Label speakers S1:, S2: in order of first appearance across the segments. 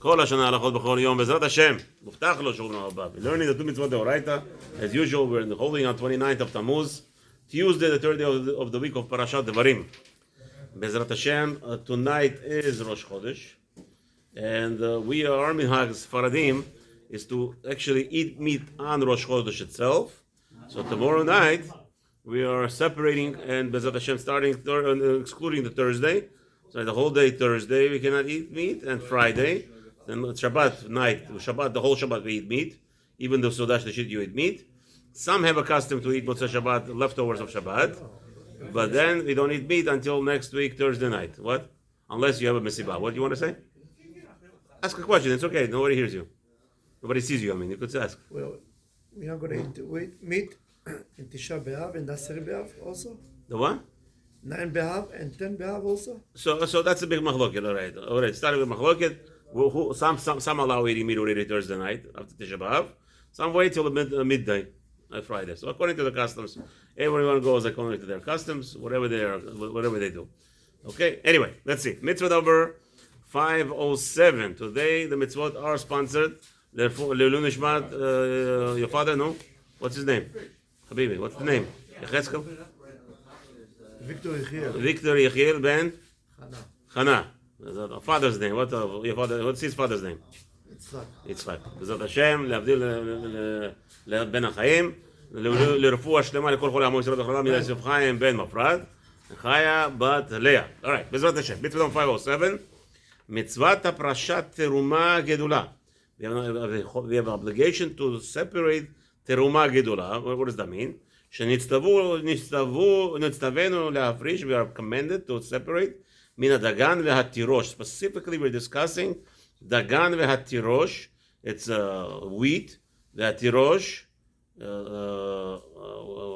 S1: כל השנה הלכות בכל יום, בעזרת השם, מובטח לו שוב הבא. We're learning the two mitzvot deoraita. As usual, we're holding on 29th of Tammuz, Tuesday, the third day of the week of Parashat Devarim. Bezrat Hashem, tonight is Rosh Chodesh, and our minhag Faradim is to actually eat meat on Rosh Chodesh itself. So tomorrow night, we are separating, and Bezrat Hashem starting, excluding the Thursday. So the whole day Thursday we cannot eat meat, and Friday, then Shabbat night, the whole Shabbat we eat meat, even though Sodash Lishit you eat meat. Some have a custom to eat Motzei Shabbat, leftovers of Shabbat, but then we don't eat meat until next week Thursday night. What? Unless you have a Mesibah. What do you want to say? Ask a question, it's okay, nobody hears you. Nobody sees you, you could ask.
S2: Well, we're not going to eat meat in Tisha B'Av and Asher B'Av also?
S1: The what?
S2: 9 B'Av and 10 B'Av also?
S1: So that's a big machloket, all right. Starting with machloket, some allow eating meat already Thursday night after Tisha B'Av. Some wait till midday Friday. So according to the customs, everyone goes according to their customs, whatever they do. Okay. Anyway, let's see. Mitzvah number 507. Today the mitzvot are sponsored. Le'lu Nishmat, your father, no? What's his name? Habibi, what's the name? Yechezkel?
S2: Victor Yechiel.
S1: Victor Yechiel ben?
S2: Chana.
S1: Chana. Father's name. What's his father's name?
S2: Yitzchak.
S1: בעזרת השם, להבדיל בין החיים, לרפואה שלמה לכל חולי עמו ישראל בכללם, יוסף חיים בן מפרד, חיה בת לאה. Alright, בעזרת השם, מצוות 507, מצוות הפרשת תרומה גדולה. We have an obligation to separate תרומה גדולה. What does that mean? שנצטווינו להפריש, we are commanded to separate מן הדגן והתירוש. Specifically, we're discussing Dagan v'hatirosh, it's wheat. V'hatirosh,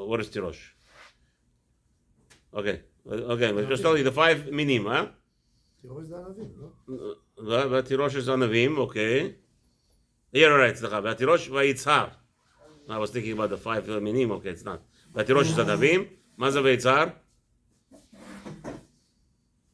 S1: what is tirosh? Okay, let's just tell you the 5 minim, huh?
S2: Tirosh is anavim, no?
S1: V'hatirosh is anavim, okay. Yeah, right, v'hatirosh v'yitzhar. I was thinking about the 5 minim, okay, it's not. V'hatirosh is anavim. Ma ze v'yitzhar?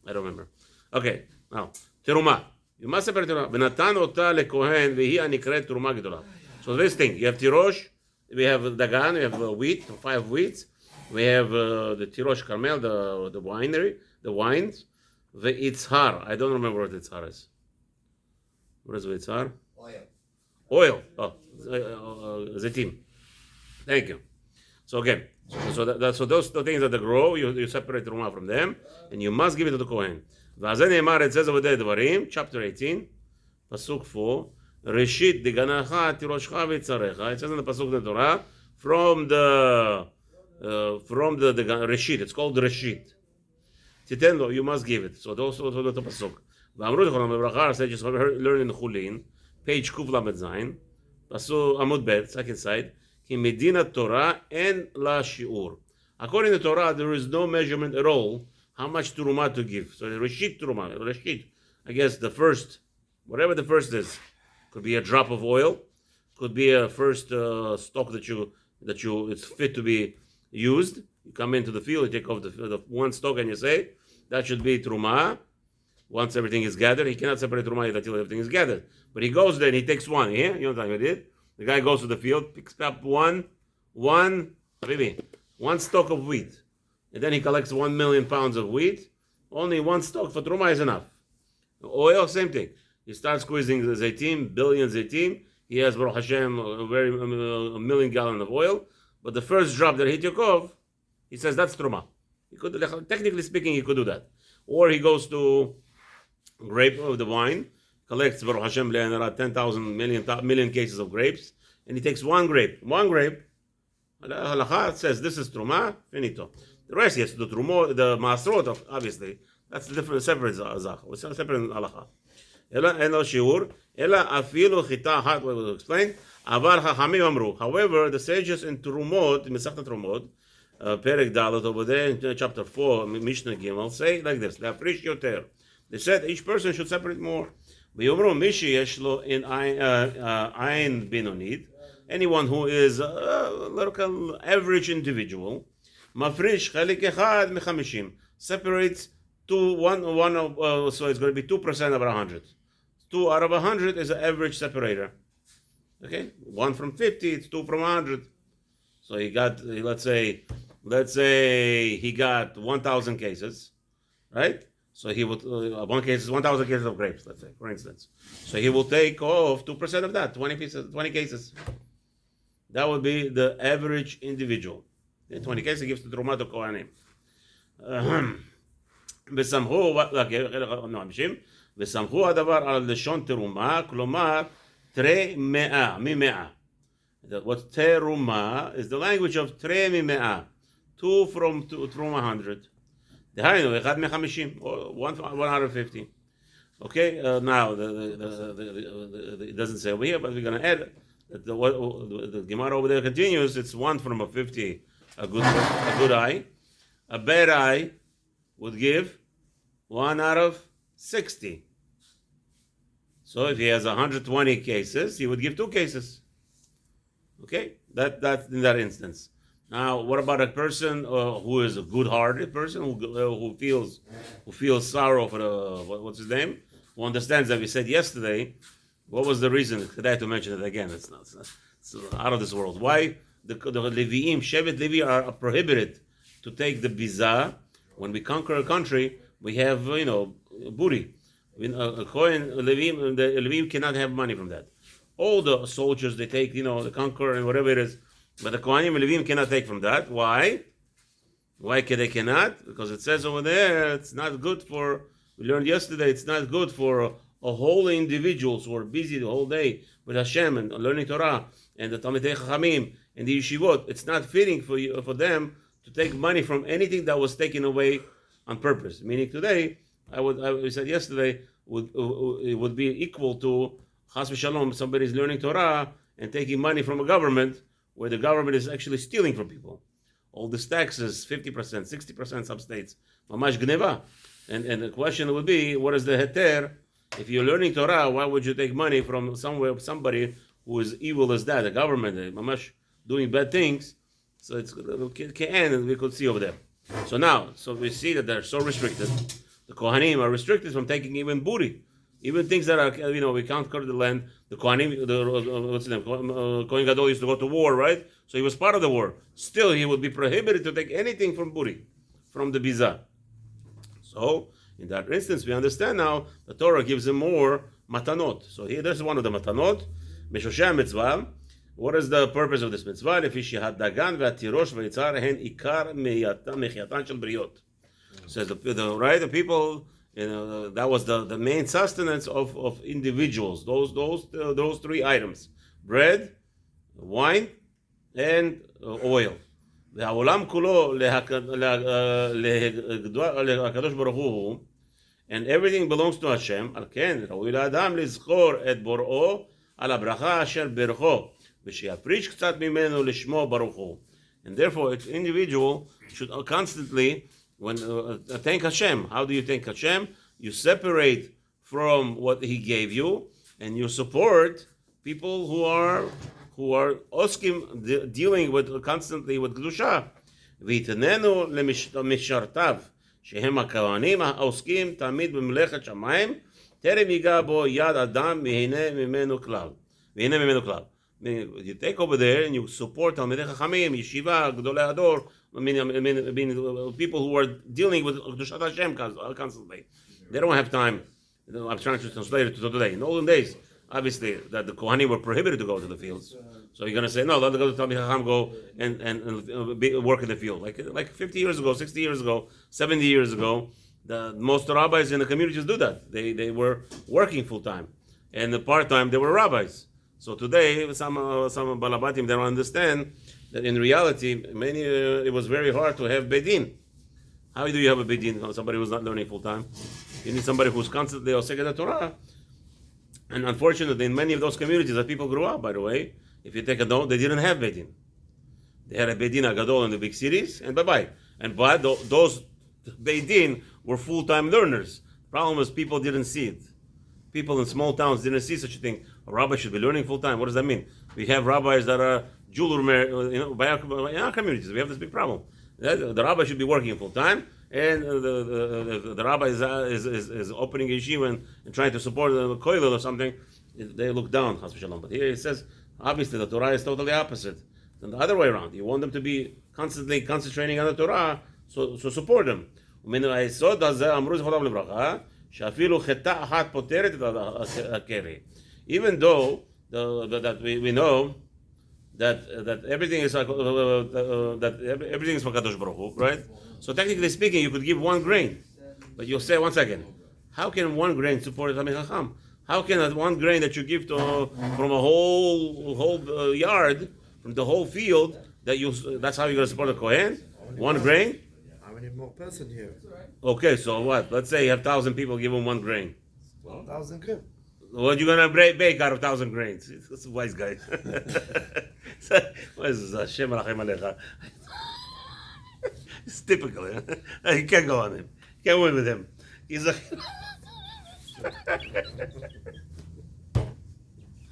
S1: I don't remember. Okay, now, teruma. You must separate teruma. V'natan ota lekohen v'hi anikret teruma gedola. So this thing, you have tirosh, we have dagan, we have wheat, 5 wheats, we have the tirosh carmel, the winery, the wines, the itzhar. I don't remember what itzhar is. What is itzhar? Oil. Oh, zetim. Thank you. So again, so those the things that they grow, you separate teruma from them, and you must give it to the kohen. It says over there, Devarim, chapter 18, Pasuk 4, Reshit deganacha tiroshcha v'tzarecha. It says in the Pasuk of the Torah, from the Reshit, it's called Reshit. Titendo, you must give it. So those are the Pasuk. V'amru Zechronam Lebracha, said just learn in Chulin, page Kuf Lamed Zayin, Pasuk Amud Bet, second side, Ki Medina Torah and La Shiur. According to Torah, there is no measurement at all how much teruma to give. So reshit teruma, reshit, I guess the first, whatever the first is, could be a drop of oil, could be a first stock that it's fit to be used. You come into the field, you take off the one stock and you say, that should be teruma. Once everything is gathered, he cannot separate teruma until everything is gathered. But he goes there and he takes one, yeah? You know what I did? The guy goes to the field, picks up one stock of wheat. And then he collects 1 million pounds of wheat. Only one stock for teruma is enough. Oil, same thing. You start squeezing the zaitim, billion zaitim. He has, Baruch Hashem, a million gallon of oil. But the first drop that he took off, he says that's teruma. He could, technically speaking, he could do that. Or he goes to grape of the wine, collects, Baruch Hashem, 10,000 million cases of grapes, and he takes one grape. Halakha says this is teruma, finito. The rest, yes, the trumo, the maasrot, obviously, that's a different, separate zach, separate halacha. Ela eno shiur, ela afilu chita hat. We will explain. Avar hachamim amru. However, the sages in Trumot, in Masechta Trumot, Perek Dalet over there in chapter 4, Mishnah Gimel, say like this: Le'afrish yoter. They said each person should separate more. V'yomru mishi yesh lo in ayin binonit. Anyone who is a local average individual. Mafrish chelik echad mechamishim, separates to one so it's going to be 2% over 100. 2 out of 100 is an average separator. Okay, 1 from 50, it's 2 from 100. So he got, let's say he got 1,000 cases, right? So he would, 1,000 cases of grapes, let's say, for instance. So he will take off 2% of that, 20 cases. That would be the average individual. In 20 cases, he gives the Truma to Kohanim. וסמכו הדבר על לשון תרומה, כלומר, תרי מאה, ממאה. What teruma is the language of תרי ממאה, 2 from 100. דהיינו, 1 מ-50, 150. Okay, now, it doesn't say over here, but we're going to add, the Gemara over there continues, it's 1 from a 50, a good eye. A bad eye would give 1 out of 60. So if he has 120 cases, he would give 2 cases. Okay, that's in that instance. Now, what about a person who is a good-hearted person who feels sorrow for what's his name? Who understands that we said yesterday. What was the reason? Today I had to mention it again. It's out of this world. Why the Leviim, Shevet Levi, are prohibited to take the bizah when we conquer a country? We have booty. The Levim cannot have money from that. All the soldiers they take, the conquer and whatever it is, but the Kohanim and Levim cannot take from that. Why? Why they cannot? Because it says over there, it's not good for. We learned yesterday, it's not good for a holy individuals who are busy the whole day with Hashem and learning Torah and the Talmidei Chachamim and the yeshivot. It's not fitting for them to take money from anything that was taken away on purpose. Meaning today, we said yesterday, it would be equal to Chas v'Shalom, somebody's learning Torah and taking money from a government where the government is actually stealing from people. All these taxes, 50%, 60%, some states, mamash gneva. And the question would be, what is the heter? If you're learning Torah, why would you take money from somebody who is evil as that, the government, mamash doing bad things? So it's and we could see over there. So we see that they're so restricted. The Kohanim are restricted from taking even booty, even things that are, we can't cover the land. The Kohanim, what's his name? Kohen Gadol used to go to war, right? So he was part of the war. Still, he would be prohibited to take anything from booty, from the bizah. So, in that instance, we understand now the Torah gives him more matanot. So here, there's one of the matanot. Meshosheh mitzvah. What is the purpose of this mitzvah? לפי שהדגן והתירוש והיצהר הן עיקר מחייתן של בריות. Says the people, that was the main sustenance of individuals. Those 3 items: bread, wine, and oil. והעולם כולו לקדוש ברוך הוא, and everything belongs to Hashem. על כן ראוי לאדם לזכור את בוראו על הברכה אשר ברכו, ושיפריש קצת ממנו לשמו ברוך הוא. And therefore, each individual should constantly, thank Hashem. How do you thank Hashem? You separate from what He gave you, and you support people who are oskim, dealing constantly with kedusha. ויתננו למשרתיו, שהם הכהנים העוסקים תמיד במלאכת שמיים, טרם ייגע בו יד אדם והנה ממנו כלל. You take over there and you support Talmidei Chachamim, Yeshiva, Gdolei Hador, people who are dealing with Kedushat Hashem constantly. They don't have time. I'm trying to translate it to today. In olden days, obviously, that the Kohanim were prohibited to go to the fields. So you're going to say, no, let the Talmidei Chacham go and work in the field. Like 50 years ago, 60 years ago, 70 years ago, most rabbis in the communities do that. They were working full-time. And the part-time, they were rabbis. So today, some balabatim, they don't understand that in reality, it was very hard to have bedin. How do you have a bedin? Somebody who's not learning full-time. You need somebody who's constantly osek the Torah. And unfortunately, in many of those communities that people grew up, by the way, if you take a note, they didn't have bedin. They had a bedin agadol in the big cities, and bye-bye. But those bedin were full-time learners. The problem is people didn't see it. People in small towns didn't see such a thing. A rabbi should be learning full-time. What does that mean? We have rabbis that are in our communities. We have this big problem. The rabbi should be working full-time, and the rabbi is opening a yeshiva and trying to support the koilel or something, they look down, chas v'shalom. But here it says, obviously the Torah is totally opposite than the other way around. You want them to be constantly concentrating on the Torah, so support them. ומן היסוד הזה אמרו זכרותם לברכה, שאפילו חטא אחת פותרת את הקרי. Even though that we know that everything is like, that everything is for Kadosh Baruch Hu, right? So technically speaking, you could give 1 grain, but you'll say, 1 second, how can 1 grain support a Talmid Chacham? How can that 1 grain that you give from a whole yard, from the whole field, that's how you're going to support a Kohen? 1 grain?
S2: How many more person here?
S1: Okay, so what? Let's say you have 1,000 people, give them 1 grain.
S2: 1,000 grain.
S1: What are you gonna bake out of 1,000 grains? It's a wise guy. What is this? Hashem alachem alecha. It's typical. You can't go on him. You can't win with him. He's like,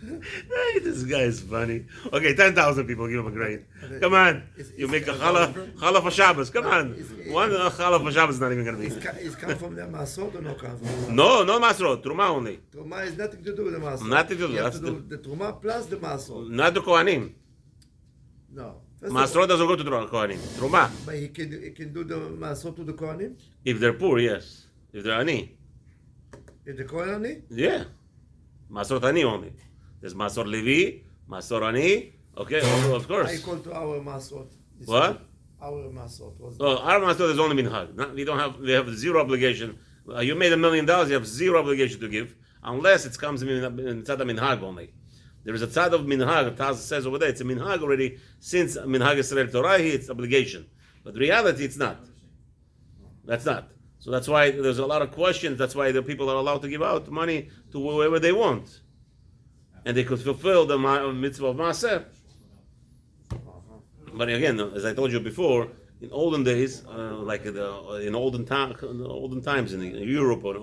S1: hey, this guy is funny. Okay, 10,000 people give him a grain. Come on, you make a challah for Shabbos. Come on, 1 challah for Shabbos is not even gonna be.
S2: Is come from the Masrot or no come from?
S1: No Masrot, Truma only.
S2: Truma has nothing to do with the Masrot.
S1: Nothing to do.
S2: You have to do the Truma plus the Masrot.
S1: Not the Kohanim.
S2: No.
S1: Masrot doesn't go to the Kohanim. Truma.
S2: But he can do the Masrot to the Kohanim?
S1: If they're poor, yes. If they're ani.
S2: Is the Kohen ani?
S1: Yeah. Masrot ani only. There's Masor Levi, Masor ani. Okay, of course.
S2: I call to our Masrot.
S1: What?
S2: Our Masrot.
S1: Well, our Masrot is only minhag. We have zero obligation. You made $1 million, you have zero obligation to give, unless it comes in tzad minhag only. There is a tzad of minhag. Taz says over there, it's a minhag already. Since minhag Yisrael Torah, it's obligation. But reality, it's not. That's not. So that's why there's a lot of questions. That's why the people are allowed to give out money to whoever they want. And they could fulfill the mitzvah of Maaser. But again, as I told you before, in olden days, like in olden times in Europe or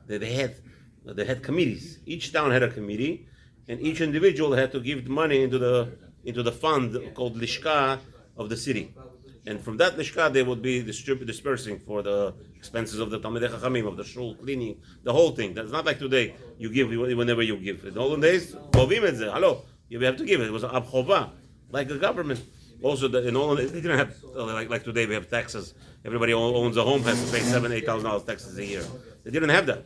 S1: they had committees. Each town had a committee, and each individual had to give money into the fund called Lishka of the city. And from that Lishka, they would be dispersing for the expenses of the Talmidei Chachamim, of the shul, cleaning, the whole thing. That's not like today, you give whenever you give. In the olden days, hello, you have to give it. It was abchova, like the government. Also, in olden days, they didn't have, like today, we have taxes. Everybody who owns a home has to pay $7,000, $8,000 taxes a year. They didn't have that.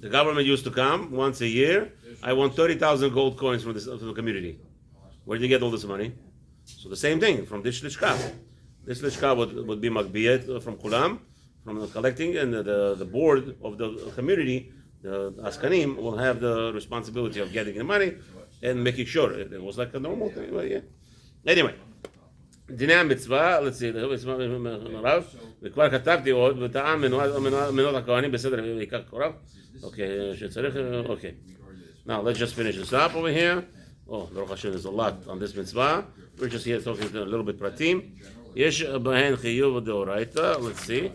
S1: The government used to come once a year. I want 30,000 gold coins from the community. Where did you get all this money? So the same thing, from this Lishka. This Lishka would be Makbiyet from Kulam, from collecting, and the board of the community, the Askanim, will have the responsibility of getting the money and making sure. It was like a normal thing. Well, yeah. Anyway, Dinei Mitzvah, let's see, וכבר כתבתי עוד, וטעם מנות הכהנים בסדר, עיקר קורב. Okay, שצריך, okay. Now, let's just finish this up over here. Oh, Baruch Hashem, there's a lot on this mitzvah. We're just here talking a little bit pratim. יש בהן חיוב דאורייתא, let's see.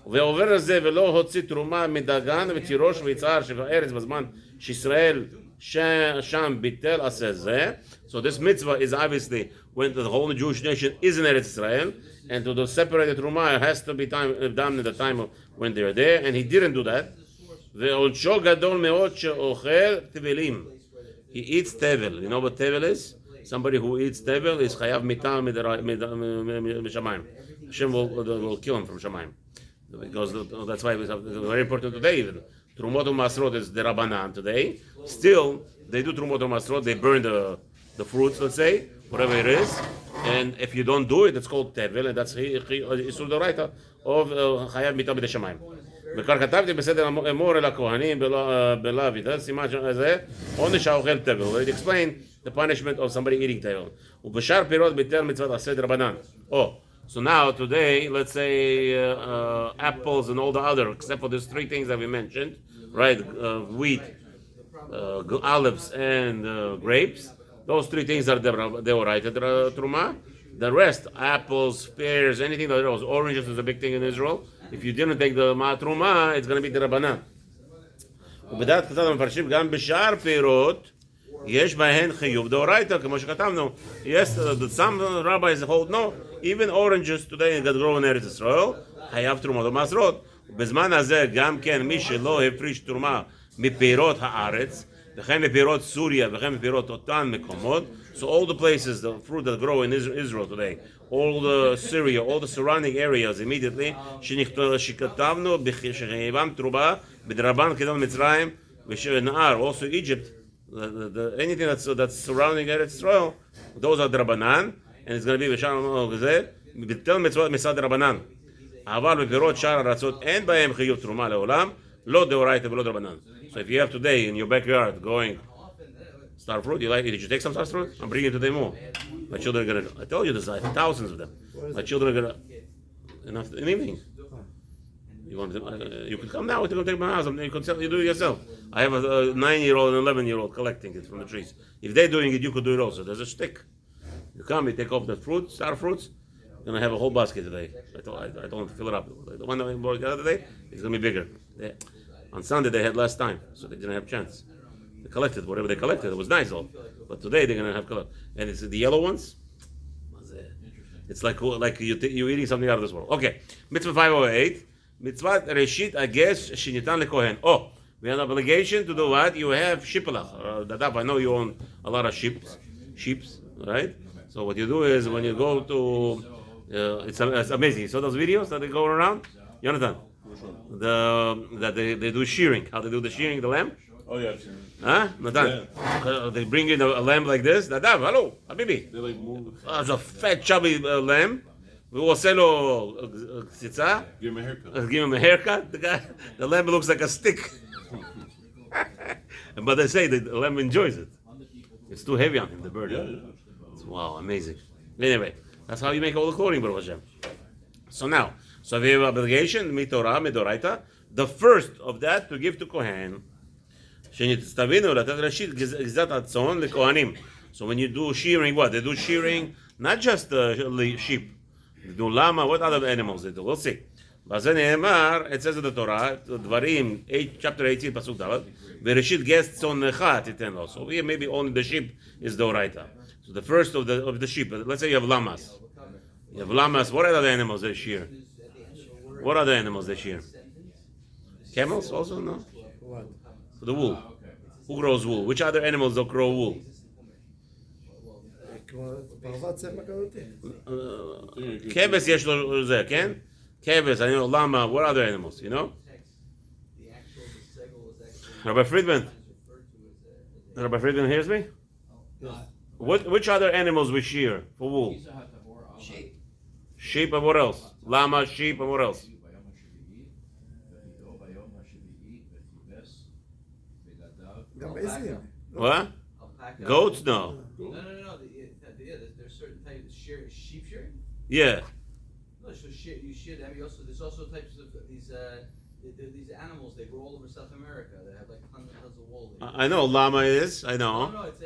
S1: ועובר הזה ולא הוציא תרומה מדגן ותירוש ויצהר שבארץ בזמן שישראל שם ביטל עשה זה. So this mitzvah is obviously when the whole Jewish nation is in Eretz Israel, and to separate the truma, it has to be done at the time of when they're there, and he didn't do that. ועונשו גדול מאוד שאוכל תבלים. He eats tevel. You know what tevel is? Somebody who eats tevel is chayav mitah mishamayim. Hashem will kill him from shamayim. Because that's why it's very important today even. Trumot u'masrot is the Rabbanan today. Still, they do trumot u'masrot, they burn the fruits, let's say, whatever it is. And if you don't do it, it's called tevel, and that's isur d'oraita of chayav mitah mishamayim. וכבר כתבתי בסדר אמור אל הכהנים בלאו, סימן שזה עונש האוכל תבל. It explained the punishment of somebody eating תבל. ובשאר פירות ביטל מצוות עשה דרבנן. So now today, let's say apples and all the other, except for these 3 things that we mentioned, right? Wheat, olives, and grapes. Those 3 things are deoraita truma. The rest, apples, pears, anything that was oranges is a big thing in Israel. If you didn't take the truma, it's going to be the rabbanan. ובדעת כתב המפרשים גם בשאר פירות יש בהן חיוב דאורייתא, כמו שכתבנו. Yes, some rabbis hold no, even oranges today that grow in ארץ ישראל, חייב תרומות ומעשרות. בזמן הזה גם כן מי שלא הפריש תרומה מפירות הארץ, וכן מפירות סוריה, וכן מפירות אותן מקומות, so all the places, the fruit that grow in Israel today, all the Syria, all the surrounding areas immediately, שכתבנו שחייבם תרומה בדרבן כדון מצרים ושנהר, also Egypt, anything that's surrounding Eretz Israel, those are דרבנן, and it's going to be ושם זה, ביטל מצוות מצד דרבנן. אבל בפירות שאר הארצות אין בהם חיוב תרומה לעולם, לא דאורייתא ולא דרבנן. So if you have today in your backyard going star fruit, did you take some star fruit? I'm bringing today more. My children are going to, I told you this, I have thousands of them. My children are going to, enough in the evening. You could come now, you can take my house, you do it yourself. I have a 9-year-old and 11-year-old collecting it from the trees. If they're doing it, you could do it also. There's a stick. You come, you take off the fruit, star fruits. You're going to have a whole basket today. I told them to fill it up. The one that I bought the other day is going to be bigger. On Sunday they had less time, so they didn't have a chance. They collected whatever they collected. It was nice all. But today they're going to have collect. And it's the yellow ones. It's like you're eating something out of this world. Okay. Mitzvah 508. Mitzvah Reshit Agesh Shinitan LeKohen. Oh, we have an obligation to do what? You have shipalach. I know you own a lot of sheep, right? So what you do is when you go to, it's amazing. You saw those videos that they go around? Jonathan? That they do shearing. How they do the shearing, the lamb?
S3: Oh yeah.
S1: Huh? Nathan? Yeah. They bring in a lamb like this. Nadav, hello, Habibi.
S3: They like move.
S1: It's a fat, chubby lamb. We will say לו קציצה.
S3: Give him a haircut.
S1: Give him a haircut. The lamb looks like a stick. But they say the lamb enjoys it. It's too heavy on him, the bird.
S3: Yeah.
S1: Wow, amazing. Anyway, that's how you make all the clothing, Baruch Hashem. So now, so we have obligation, mitorah, midoraita. The first of that to give to Kohen. שתבינו, לתת ראשית גזת הצאן לכהנים. So when you do shearing, what? They do shearing, not just the sheep. They do lama, what other animals they do? We'll see. וזה נאמר, it says in the Torah, דברים, chapter 18, פסוק ד', וראשית גז צאנך תיתן לו. So here maybe only the sheep is the oraita. So the first of the sheep, let's say you have lamas. You have lamas, what are the other animals they shear? What are the animals they shear? Camels also? No?
S2: What?
S1: The wool. Who grows wool? Which other animals don't grow wool?
S2: פרוות צמח כזאתי?
S1: כבש יש לו זה, כן? כבש, אני know, lama, what other animals, you know? Rabbi Friedman hears me? Which other animals we shear for wool? Sheep and what else? Lama, sheep and what else?
S2: גם עזים.
S1: What? Goats? No.
S4: No. There's certain types of sheep shearing.
S1: Yeah.
S4: No, so you shear them. There's also types of these animals. They grow all over South America. They have like tons of wool.
S1: I know lama is. I know.
S4: No, it's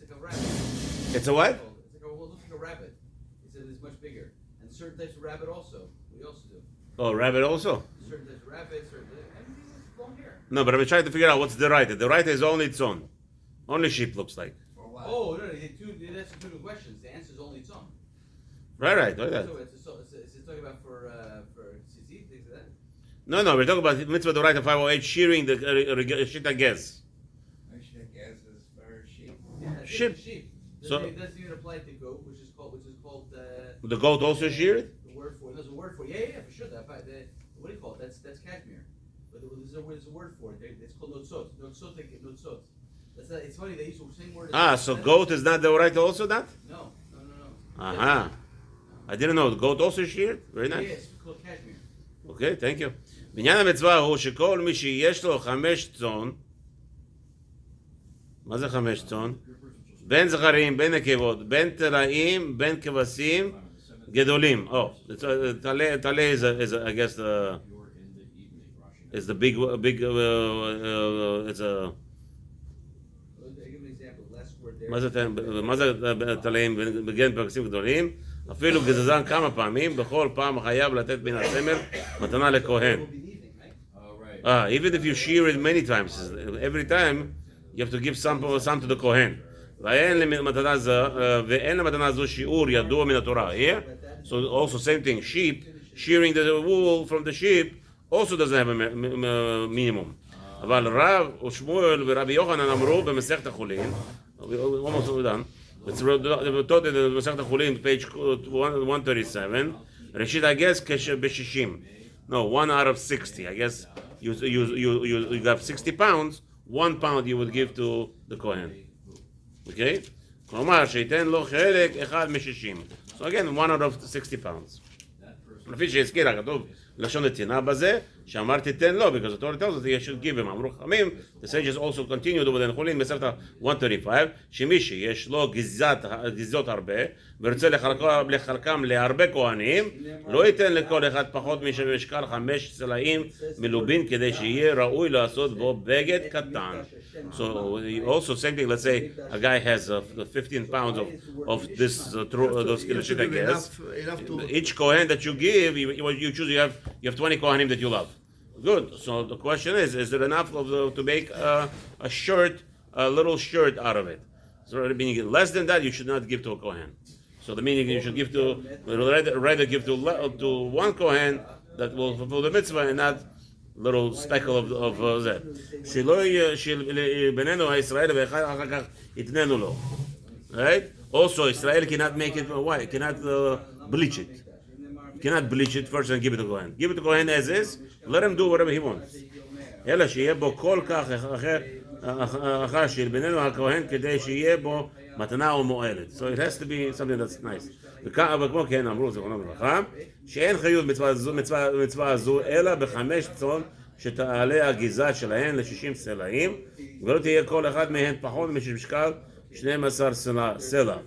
S4: like a rabbit.
S1: It's a what?
S4: It looks like a rabbit. It's much bigger. And certain types of rabbit also. We also do.
S1: Oh, rabbit also.
S4: Certain types of rabbits. Everything with long hair.
S1: No, but I'm trying to figure out what's the right. The right is only its own. Only sheep looks like.
S4: Oh, no, that's two new questions. The answer is only its own.
S1: Right.
S4: So it's talking about for tzitzit, things like that.
S1: No, we're talking about mitzvah doraita 508 shearing the shita gez. Sheep.
S4: Sheep.
S1: So-
S4: It doesn't even apply to goat, which is called.
S1: The goat also sheared?
S4: The word for it. There's a word for it. Yeah, for sure. What do you call it? That's cashmere. But there's a word for it. It's called notzot. Notzot. It's funny. They use the same word.
S1: So goat is not the doraita also that?
S4: No.
S1: Aha. I didn't know. The goat also sheared? Very nice.
S4: Yes, it's called cashmere.
S1: Okay, thank you. בעניין המצווה הוא שכל מי שיש לו 5 צאן, מה זה 5 צאן? בין זכרים, בין נקבות, בין תראים, בין כבשים גדולים. תלה is I guess is the big it's a
S4: Give an example. Last word there.
S1: מה זה תלאים בגן פרקסים גדולים? אפילו גזזן כמה פעמים, בכל פעם חייב לתת מן הצמר מתנה לכהן.
S4: We'll be leaving, right?
S1: Even if you shear it many times, every time you have to give some to the Kohen. ואין למתנה זו שיעור ידוע מן התורה. Here, so also same thing, sheep, shearing the wool from the sheep also doesn't have a minimum. אבל רב ושמואל ורבי יוחנן אמרו במסכת החולין, almost done, it's taught in מסכת החולין, page 137, ראשית, I guess, ב-60. No, 1 out of 60. I guess you have 60 pounds, 1 pound you would give to the Kohen. Okay? כלומר, שייתן לו חלק אחד מ-60. So again, 1 out of 60 pounds. לפי שהזכיר הכתוב לשון נתינה בזה, שאמר תיתן לו, because the Torah tells us that you should give him. אמרו חכמים, the sages also continued over the נחולין בספר 135, שמי שיש לו גזות הרבה, ורוצה לחלקם להרבה כהנים, לא ייתן לכל אחד פחות משקל 5 סלעים מלובין, כדי שיהיה ראוי לעשות בו בגד קטן. So also same thing, let's say a guy has 15 pounds of this, those kilashit, I guess. Each kohen that you give, you choose, you have 20 kohanim that you love. Good. So the question is it enough to make a shirt, a little shirt out of it? So meaning less than that, you should not give to a kohen. So the meaning you should give to, rather give to one kohen that will fulfill the mitzvah and not little speckle of that. Right? Also, Israel cannot make it white, cannot bleach it. You cannot bleach it first and give it to Kohen. Give it to Kohen as is, let him do whatever he wants. אלא שיהיה בו כל כך אחר של בינינו הכהן כדי שיהיה בו מתנה ומועלת. So it has to be something that's nice. וכמו כן אמרו זיכרונם לברכה, שאין חיות מצווה הזו אלא ב5 צאן שתעלה הגזע שלהן ל60 סלעים, ולא תהיה כל אחד מהן פחות משקל 12 סלע.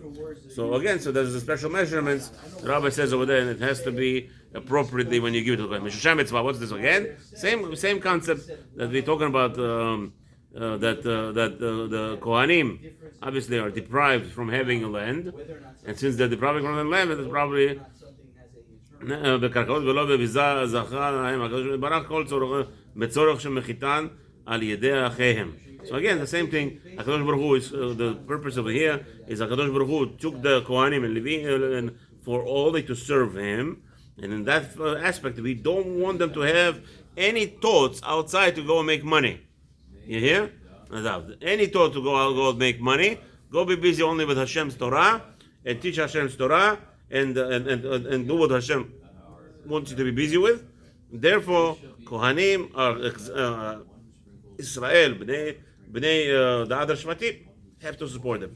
S1: So again, so there's a special measurements. The rabbi says over there, and it has to be appropriately when you give it to the Kohen. Mishusha mitzvah, what's this again? Same concept that we're talking about, that the Kohanim obviously are deprived from having a land, and since they're deprived from the land, it's probably בקרקעות ולא בביזה זכה להם הקדוש ברוך כל בצורך שמחיתן על ידי אחיהם. So again, the same thing. HaKadosh Baruch Hu is the purpose over here is HaKadosh Baruch Hu took the Kohanim and Levi for only to serve him, and in that aspect, we don't want them to have any thoughts outside to go and make money. You hear? Any thought to go and make money, go be busy only with Hashem's Torah and teach Hashem's Torah and do what Hashem wants you to be busy with. Therefore, Kohanim are Israel, the other Shvatim, have to support them.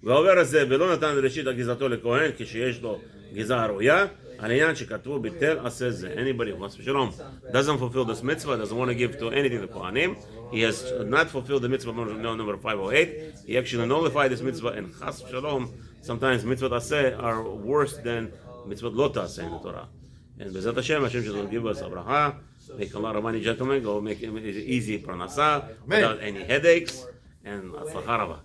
S1: ועובר הזה, ולא נתן ראשית הגזעתו לכהן, כשיש לו גזעה ראויה, על עניין שכתבו ביטל עשה זה. Anybody who, Shalom, doesn't fulfill this mitzvah, doesn't want to give to anything to Kohanim, he has not fulfilled the mitzvah number 508, he actually nullified this mitzvah, and Chas Shalom, sometimes mitzvot aseh are worse than mitzvot lo taseh in the Torah. And Bezat Hashem, Hashem should give us a bracha, make a lot of money, gentlemen, go make it easy pranasa, without any headaches, and atzlacha raba.